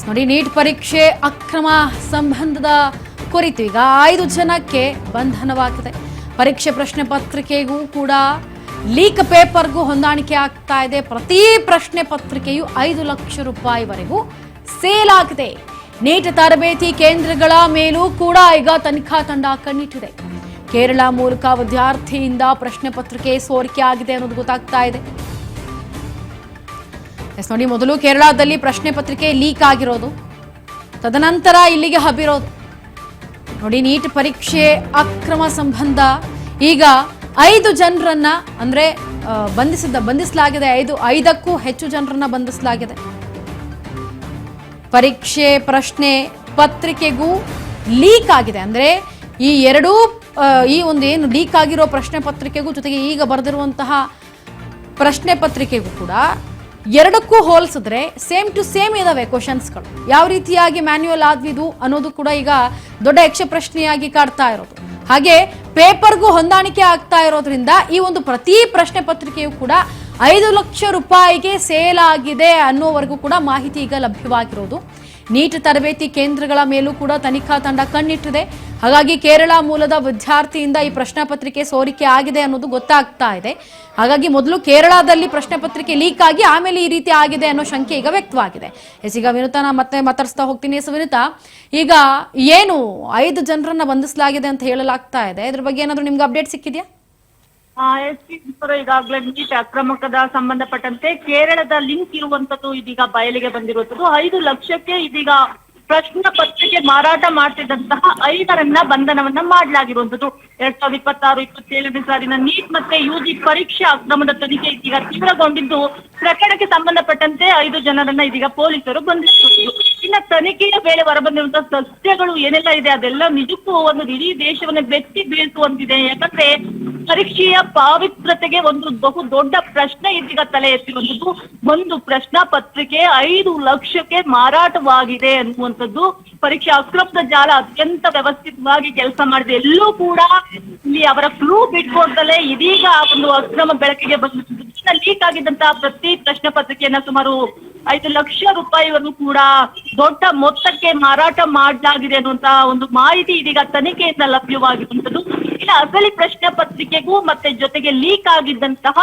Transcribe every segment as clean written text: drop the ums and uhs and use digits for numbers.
ನೋಡಿ, ನೀಟ್ ಪರೀಕ್ಷೆ ಅಕ್ರಮ ಸಂಬಂಧದ ಕುರಿತು ಈಗ 5 ಜನಕ್ಕೆ ಬಂಧನವಾಗಿದೆ. ಪರೀಕ್ಷೆ ಪ್ರಶ್ನೆ ಪತ್ರಿಕೆಗೂ ಕೂಡ ಲೀಕ್ ಪೇಪರ್ಗೂ ಹೊಂದಾಣಿಕೆ ಆಗ್ತಾ ಇದೆ. ಪ್ರತಿ ಪ್ರಶ್ನೆ ಪತ್ರಿಕೆಯು 5 ಲಕ್ಷ ರೂಪಾಯಿವರೆಗೂ ಸೇಲ್ ಆಗಿದೆ. ನೀಟ್ ತರಬೇತಿ ಕೇಂದ್ರಗಳ ಮೇಲೂ ಕೂಡ ಈಗ ತನಿಖಾ ತಂಡ ಕಣ್ಣಿಟ್ಟಿದೆ. ಕೇರಳ ಮೂಲಕ ವಿದ್ಯಾರ್ಥಿಯಿಂದ ಪ್ರಶ್ನೆ ಪತ್ರಿಕೆ ಸೋರಿಕೆ ಆಗಿದೆ ಅನ್ನೋದು ಗೊತ್ತಾಗ್ತಾ ಇದೆ. ನೋಡಿ, ಮೊದಲು ಕೇರಳದಲ್ಲಿ ಪ್ರಶ್ನೆ ಪತ್ರಿಕೆ ಲೀಕ್ ಆಗಿರೋದು, ತದನಂತರ ಇಲ್ಲಿಗೆ ಹಬ್ಬಿರೋದು. ನೋಡಿ, ನೀಟ್ ಪರೀಕ್ಷೆ ಅಕ್ರಮ ಸಂಬಂಧ ಈಗ 5 ಜನರನ್ನ ಅಂದ್ರೆ ಬಂಧಿಸಲಾಗಿದೆ. 5ಕ್ಕೂ ಹೆಚ್ಚು ಜನರನ್ನ ಬಂಧಿಸಲಾಗಿದೆ. ಪರೀಕ್ಷೆ ಪ್ರಶ್ನೆ ಪತ್ರಿಕೆಗೂ ಲೀಕ್ ಆಗಿದೆ. ಅಂದ್ರೆ ಈ ಒಂದು ಏನು ಲೀಕ್ ಆಗಿರೋ ಪ್ರಶ್ನೆ ಪತ್ರಿಕೆಗೂ ಜೊತೆಗೆ ಈಗ ಬರೆದಿರುವಂತಹ ಪ್ರಶ್ನೆ ಪತ್ರಿಕೆಗೂ ಕೂಡ ಎರಡಕ್ಕೂ ಹೋಲಿಸಿದ್ರೆ ಸೇಮ್ ಟು ಸೇಮ್ ಇದಾವೆ ಕ್ವಶನ್ಸ್ಗಳು. ಯಾವ ರೀತಿಯಾಗಿ ಮ್ಯಾನ್ಯುಯಲ್ ಆದ್ವಿದು ಅನ್ನೋದು ಕೂಡ ಈಗ ದೊಡ್ಡ ಯಕ್ಷ ಪ್ರಶ್ನೆಯಾಗಿ ಕಾಡ್ತಾ ಇರೋದು. ಹಾಗೆ ಪೇಪರ್ಗೂ ಹೊಂದಾಣಿಕೆ ಆಗ್ತಾ ಇರೋದ್ರಿಂದ ಈ ಒಂದು ಪ್ರತಿ ಪ್ರಶ್ನೆ ಪತ್ರಿಕೆಯು ಕೂಡ 5 ಲಕ್ಷ ರೂಪಾಯಿಗೆ ಸೇಲ್ ಆಗಿದೆ ಅನ್ನೋವರೆಗೂ ಕೂಡ ಮಾಹಿತಿ ಈಗ ಲಭ್ಯವಾಗಿರೋದು. ನೀಟ್ ತರಬೇತಿ ಕೇಂದ್ರಗಳ ಮೇಲೂ ಕೂಡ ತನಿಖಾ ತಂಡ ಕಣ್ಣಿಟ್ಟಿದೆ. ಹಾಗಾಗಿ ಕೇರಳ ಮೂಲದ ವಿದ್ಯಾರ್ಥಿಯಿಂದ ಈ ಪ್ರಶ್ನೆ ಪತ್ರಿಕೆ ಸೋರಿಕೆ ಆಗಿದೆ ಅನ್ನೋದು ಗೊತ್ತಾಗ್ತಾ ಇದೆ. ಹಾಗಾಗಿ ಮೊದಲು ಕೇರಳದಲ್ಲಿ ಪ್ರಶ್ನೆ ಪತ್ರಿಕೆ ಲೀಕ್ ಆಗಿ ಆಮೇಲೆ ಈ ರೀತಿ ಆಗಿದೆ ಅನ್ನೋ ಶಂಕೆ ಈಗ ವ್ಯಕ್ತವಾಗಿದೆ. ಈಗ ವಿನುತಾನ ಮತ್ತೆ ಮಾತಾಡಿಸ್ತಾ ಹೋಗ್ತೀನಿ. ವಿನುತಾ, ಈಗ ಏನು 5 ಜನರನ್ನ ಬಂಧಿಸಲಾಗಿದೆ ಅಂತ ಹೇಳಲಾಗ್ತಾ ಇದೆ, ಇದ್ರ ಬಗ್ಗೆ ಏನಾದ್ರು ನಿಮ್ಗೆ ಅಪ್ಡೇಟ್ ಸಿಕ್ಕಿದ್ಯಾ? ಈಗಾಗಲೇ ನೀಟ್ ಅಕ್ರಮದ ಸಂಬಂಧಪಟ್ಟಂತೆ ಕೇರಳದ ಲಿಂಕ್ ಇರುವಂತದ್ದು ಇದೀಗ ಬಯಲಿಗೆ ಬಂದಿರುವಂತದ್ದು. 5 ಲಕ್ಷಕ್ಕೆ ಇದೀಗ ಪ್ರಶ್ನೆ ಪತ್ರಿಕೆ ಮಾರಾಟ ಮಾಡ್ತಿದ್ದಂತಹ 5ರನ್ನ ಬಂಧನವನ್ನ ಮಾಡಲಾಗಿರುವಂತದ್ದು. 2026-27ನೇ ಸಾಲಿನ ನೀಟ್ ಮತ್ತೆ UG ಪರೀಕ್ಷಾ ಅಕ್ರಮದ ತನಿಖೆ ಇದೀಗ ತೀವ್ರಗೊಂಡಿದ್ದು, ಪ್ರಕರಣಕ್ಕೆ ಸಂಬಂಧಪಟ್ಟಂತೆ 5 ಜನರನ್ನ ಇದೀಗ ಪೊಲೀಸರು ಬಂಧಿಸಿರುವುದು. ಇನ್ನ ತನಿಖೆಯ ವೇಳೆ ಹೊರಬಂದಿರುವಂತಹ ಸತ್ಯಗಳು ಏನೆಲ್ಲ ಇದೆ ಅದೆಲ್ಲ ನಿಜಕ್ಕೂ ಒಂದು ಇಡೀ ದೇಶವನ್ನ ಬೆಚ್ಚಿ ಬೀಳ್ಸುವಂತಿದೆ. ಯಾಕಂದ್ರೆ ಪರೀಕ್ಷೆಯ ಪಾವಿತ್ರತೆಗೆ ಒಂದು ಬಹು ದೊಡ್ಡ ಪ್ರಶ್ನೆ ಇದೀಗ ತಲೆ ಎತ್ತಿರುವಂತದ್ದು. ಒಂದು ಪ್ರಶ್ನಾ ಪತ್ರಿಕೆ 5 ಲಕ್ಷಕ್ಕೆ ಮಾರಾಟವಾಗಿದೆ ಅನ್ನುವಂಥದ್ದು. ಪರೀಕ್ಷಾ ಅಕ್ರಮದ ಜಾಲ ಅತ್ಯಂತ ವ್ಯವಸ್ಥಿತವಾಗಿ ಕೆಲಸ ಮಾಡಿದೆ. ಎಲ್ಲೂ ಕೂಡ ಇಲ್ಲಿ ಅವರ ಕ್ಲೂ ಬಿಟ್ಕೊಡ್ದಲೇ ಇದೀಗ ಒಂದು ಅಕ್ರಮ ಬೆಳಕಿಗೆ ಬಂದಿದ್ದು. ಲೀಕ್ ಆಗಿದ್ದಂತಹ ಪ್ರತಿ ಪ್ರಶ್ನೆ ಪತ್ರಿಕೆಯನ್ನ ಸುಮಾರು 5 ಲಕ್ಷ ರೂಪಾಯಿವರೆಗೂ ಕೂಡ ದೊಡ್ಡ ಮೊತ್ತಕ್ಕೆ ಮಾರಾಟ ಮಾಡಲಾಗಿದೆ ಅನ್ನುವಂತಹ ಒಂದು ಮಾಹಿತಿ ಇದೀಗ ತನಿಖೆಯಿಂದ ಲಭ್ಯವಾಗಿರುವಂತದ್ದು. ಇನ್ನು ಅಸಲಿ ಪ್ರಶ್ನೆ ಪತ್ರಿಕೆಗೂ ಮತ್ತೆ ಜೊತೆಗೆ ಲೀಕ್ ಆಗಿದ್ದಂತಹ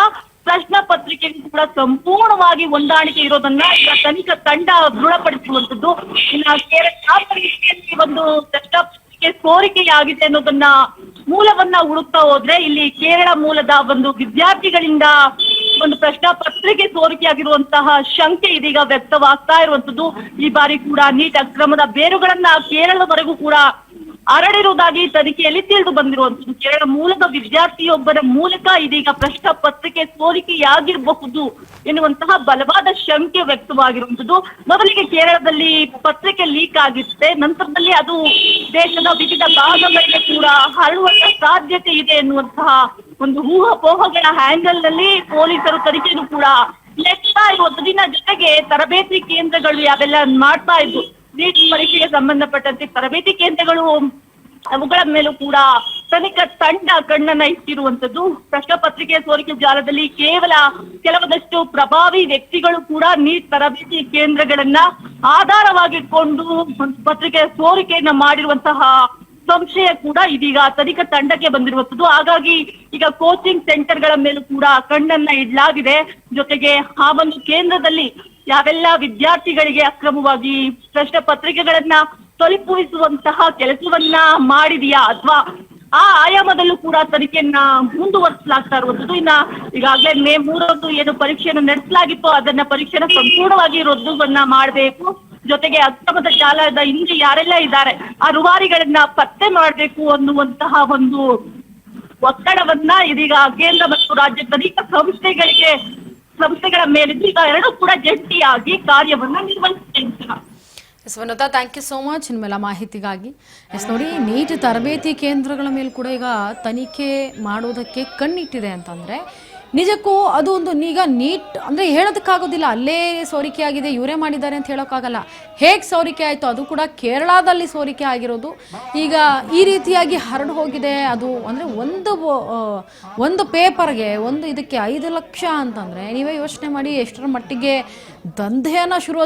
ಪ್ರಶ್ನೆ ಪತ್ರಿಕೆಗೂ ಕೂಡ ಸಂಪೂರ್ಣವಾಗಿ ಹೊಂದಾಣಿಕೆ ಇರೋದನ್ನ ಈಗ ತನಿಖಾ ತಂಡ ದೃಢಪಡಿಸುವಂತದ್ದು. ಇನ್ನು ಕೇರಳ ಪರೀಕ್ಷೆಯಲ್ಲಿ ಒಂದು ಪ್ರಶ್ನೆ ಪತ್ರಿಕೆ ಸೋರಿಕೆಯಾಗಿದೆ ಅನ್ನೋದನ್ನ ಮೂಲವನ್ನ ಹುಡುಕ್ತಾ ಹೋದ್ರೆ ಇಲ್ಲಿ ಕೇರಳ ಮೂಲದ ಒಂದು ವಿದ್ಯಾರ್ಥಿಗಳಿಂದ ಒಂದು ಪ್ರಶ್ನಾ ಪತ್ರಿಕೆ ಸೋರಿಕೆಯಾಗಿರುವಂತಹ ಶಂಕೆ ಇದೀಗ ವ್ಯಕ್ತವಾಗ್ತಾ ಇರುವಂತದ್ದು. ಈ ಬಾರಿ ಕೂಡ ನೀಟ್ ಅಕ್ರಮದ ಬೇರುಗಳನ್ನ ಕೇರಳದವರೆಗೂ ಕೂಡ ಹರಡಿರುವುದಾಗಿ ತನಿಖೆಯಲ್ಲಿ ತಿಳಿದು ಬಂದಿರುವಂತದ್ದು. ಕೇರಳ ಮೂಲದ ವಿದ್ಯಾರ್ಥಿಯೊಬ್ಬರ ಮೂಲಕ ಇದೀಗ ಪ್ರಶ್ನಾ ಪತ್ರಿಕೆ ಸೋರಿಕೆಯಾಗಿರಬಹುದು ಎನ್ನುವಂತಹ ಬಲವಾದ ಶಂಕೆ ವ್ಯಕ್ತವಾಗಿರುವಂತದ್ದು. ಮೊದಲಿಗೆ ಕೇರಳದಲ್ಲಿ ಪತ್ರಿಕೆ ಲೀಕ್ ಆಗಿರುತ್ತೆ, ನಂತರದಲ್ಲಿ ಅದು ದೇಶದ ವಿವಿಧ ಭಾಗಗಳಿಗೆ ಕೂಡ ಹರಡುವಂತಹ ಸಾಧ್ಯತೆ ಇದೆ ಎನ್ನುವಂತಹ ಒಂದು ಊಹಾಪೋಹಗಳ ಹ್ಯಾಂಗಲ್ ನಲ್ಲಿ ಪೊಲೀಸರು ತನಿಖೆಯನ್ನು ಕೂಡ ನಡೆಸ್ತಾ ಇರುವಂತದ್ದು. ಜೊತೆಗೆ ತರಬೇತಿ ಕೇಂದ್ರಗಳು ಯಾವೆಲ್ಲ ಮಾಡ್ತಾ ಇದ್ವು ನೀಟ್ ಪರೀಕ್ಷೆಗೆ ಸಂಬಂಧಪಟ್ಟಂತೆ ತರಬೇತಿ ಕೇಂದ್ರಗಳು ಅವುಗಳ ಮೇಲೂ ಕೂಡ ತನಿಖಾ ತಂಡ ಕಣ್ಣನ್ನ ಇಟ್ಟಿರುವಂತದ್ದು. ಪ್ರಶ್ನೆ ಪತ್ರಿಕೆ ಸೋರಿಕೆ ಜಾಲದಲ್ಲಿ ಕೇವಲ ಕೆಲವೊಂದಷ್ಟು ಪ್ರಭಾವಿ ವ್ಯಕ್ತಿಗಳು ಕೂಡ ನೀಟ್ ತರಬೇತಿ ಕೇಂದ್ರಗಳನ್ನ ಆಧಾರವಾಗಿಟ್ಕೊಂಡು ಪತ್ರಿಕೆ ಸೋರಿಕೆಯನ್ನ ಮಾಡಿರುವಂತಹ ಸಂಶಯ ಕೂಡ ಇದೀಗ ತನಿಖಾ ತಂಡಕ್ಕೆ ಬಂದಿರುವಂತದ್ದು. ಹಾಗಾಗಿ ಈಗ ಕೋಚಿಂಗ್ ಸೆಂಟರ್ಗಳ ಮೇಲೂ ಕೂಡ ಕಣ್ಣನ್ನ ಇಡಲಾಗಿದೆ. ಜೊತೆಗೆ ಆ ಒಂದು ಕೇಂದ್ರದಲ್ಲಿ ಯಾವೆಲ್ಲ ವಿದ್ಯಾರ್ಥಿಗಳಿಗೆ ಅಕ್ರಮವಾಗಿ ಪ್ರಶ್ನೆ ಪತ್ರಿಕೆಗಳನ್ನ ತಲುಪಿಸುವಂತಹ ಕೆಲಸವನ್ನ ಮಾಡಿದೆಯಾ ಅಥವಾ ಆ ಆಯಾಮದಲ್ಲೂ ಕೂಡ ತನಿಖೆಯನ್ನ ಮುಂದುವರಿಸಲಾಗ್ತಾ ಇರುವಂತದ್ದು. ಇನ್ನ ಈಗಾಗಲೇ ಮೇ 3ರಂದು ಏನು ಪರೀಕ್ಷೆಯನ್ನು ನಡೆಸಲಾಗಿತ್ತು ಅದನ್ನ ಪರೀಕ್ಷೆನ ಸಂಪೂರ್ಣವಾಗಿ ರದ್ದುವನ್ನ ಮಾಡಬೇಕು. ಜೊತೆಗೆ ಅಕ್ರಮದ ಜಾಲದ ಹಿಂದೆ ಯಾರೆಲ್ಲ ಇದ್ದಾರೆ ಆ ರೂವಾರಿಗಳನ್ನ ಪತ್ತೆ ಮಾಡಬೇಕು ಅನ್ನುವಂತಹ ಒಂದು ಒತ್ತಡವನ್ನ ಇದೀಗ ಕೇಂದ್ರ ಮತ್ತು ರಾಜ್ಯ ತನಿಖಾ ಸಂಸ್ಥೆಗಳ ಮೇಲಿದ್ದು ಈಗ ಎರಡೂ ಕೂಡ ಜಂಟಿಯಾಗಿ ಕಾರ್ಯವನ್ನ ನಿರ್ವಹಿಸುತ್ತಿದ್ದಾರೆ. ವನಿತಾ, ಥ್ಯಾಂಕ್ ಯು ಸೋ ಮಚ್ ನಿಮ್ಮೆಲ್ಲ ಮಾಹಿತಿಗಾಗಿ. ನೋಡಿ, ನೀಟ್ ತರಬೇತಿ ಕೇಂದ್ರಗಳ ಮೇಲೆ ಕೂಡ ಈಗ ತನಿಖೆ ಮಾಡೋದಕ್ಕೆ ಕಣ್ಣಿಟ್ಟಿದೆ ಅಂತಂದ್ರೆ ನಿಜಕ್ಕೂ ಅದು ಒಂದು ಈಗ ನೀಟ್ ಅಂದರೆ ಹೇಳೋದಕ್ಕಾಗೋದಿಲ್ಲ. ಅಲ್ಲೇ ಸೋರಿಕೆ ಆಗಿದೆ, ಇವರೇ ಮಾಡಿದ್ದಾರೆ ಅಂತ ಹೇಳೋಕ್ಕಾಗಲ್ಲ. ಹೇಗೆ ಸೋರಿಕೆ ಆಯಿತು, ಅದು ಕೂಡ ಕೇರಳದಲ್ಲಿ ಸೋರಿಕೆ ಆಗಿರೋದು. ಈಗ ಈ ರೀತಿಯಾಗಿ ಹರಡು ಹೋಗಿದೆ. ಅದು ಅಂದರೆ ಒಂದು ಪೇಪರ್ಗೆ ಇದಕ್ಕೆ 5 ಲಕ್ಷ ಅಂತಂದರೆ ನೀವೇ ಯೋಚನೆ ಮಾಡಿ ಎಷ್ಟರ ಮಟ್ಟಿಗೆ ದಂಧೆಯನ್ನು ಶುರು